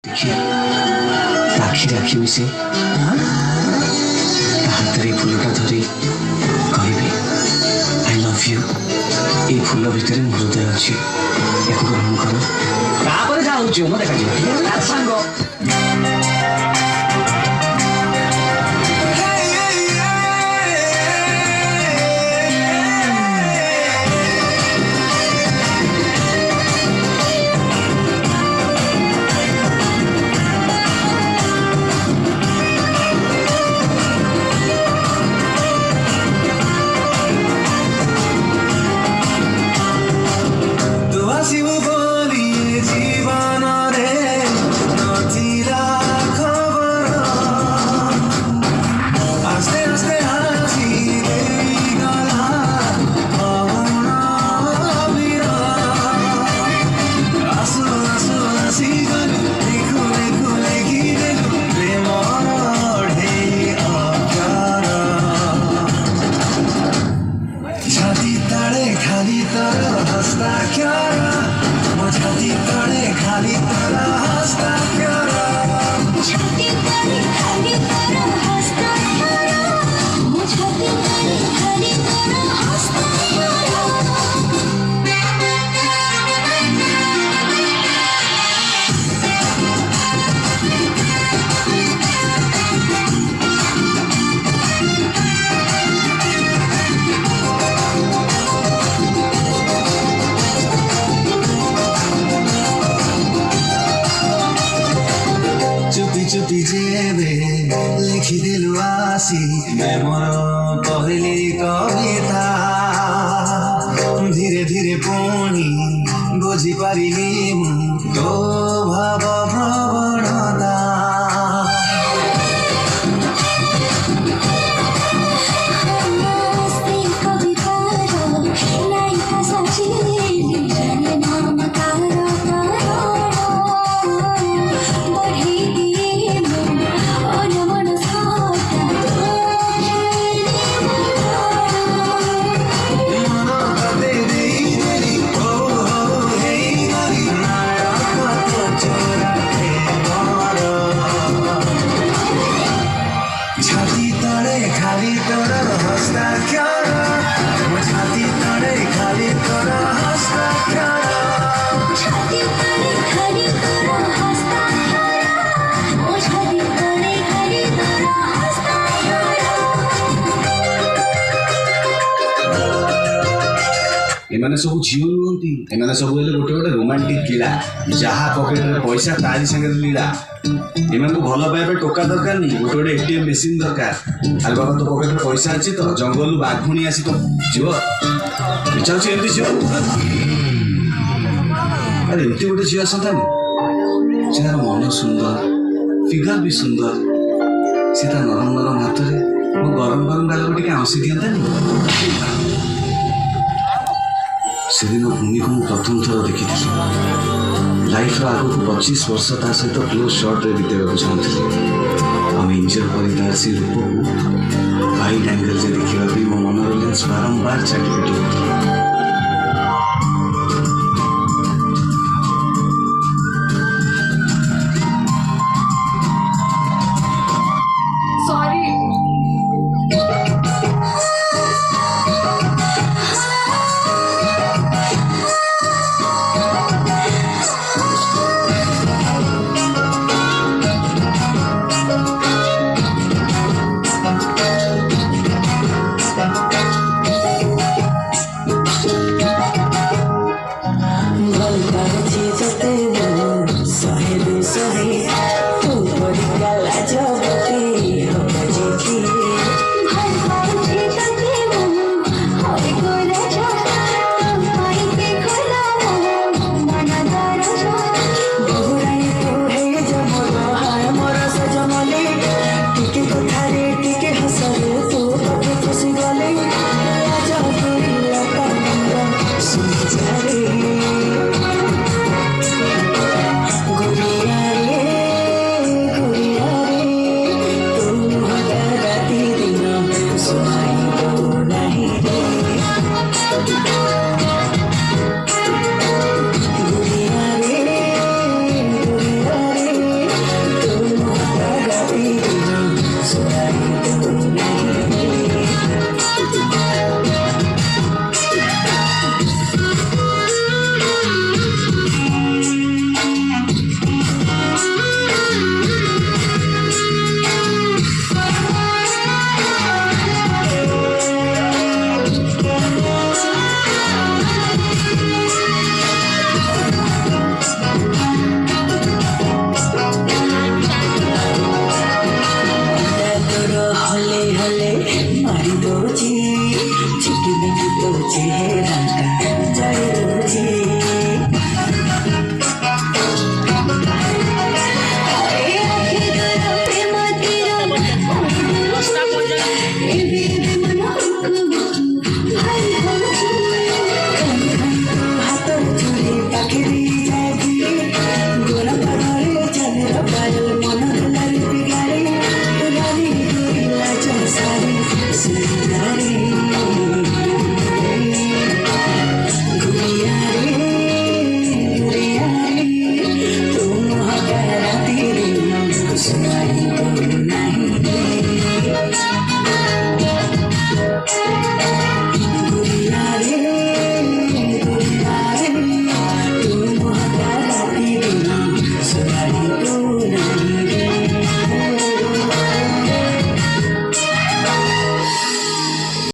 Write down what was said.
देखिए आखिरी आखि मिसे हाथ फूलटा धरी कहबी आई लव यू। ये फूल भितर मो हृदय अच्छी या ग्रहण कर जाऊँ देखा सांग खाली तर हस्ता क्यारा म छाती तडे खाली तर हस्ता क्यारा छाती तडे खाली तर हस्ता क्यारा म छाती तडे खाली तर हस्ता चुपी जेबे लिखिदेलु आसी मैं मोर पहली कविता धीरे धीरे पुणी बुझी पारिली तो भाव प्रवणता छाती तडे खाली तर हस्ता क्यारा म छाती तडे खाली तर हस्ता क्यारा छाती तडे खाली तर हस्ता क्यारा म छाती तडे खाली तर हस्ता एमाने सब झील नुहति एमाने सब गोटे गोटे रोमांटिक लीला जहाँ पकेट में पैसा तारी संगे लीला एमान को भल पाइबा टोका दरकार नहीं गोटे गोटे एटीएम मेसीन दरकार। अरे बाबा तो पकेट में पैसा अच्छी तो जंगल बाघुणी आसी तो जीव इच्छा अच्छे एमती जीव अरे एमती गोटे झील आसतानी जार मन सुंदर फिगर भी सुंदर से नरम नरम हाथ में मो गरम गरम गाल को आंसी दिखता से दिन भूमि को प्रथम थर देखी लाइफ आग को 25 वर्ष ता सहित क्लोज शॉट रे बितेबा चाहूली आम इंजर कर सी रूप को वाइड एंगल से देखा मो मनोर लेंस बारंबार चाटी पिटी होता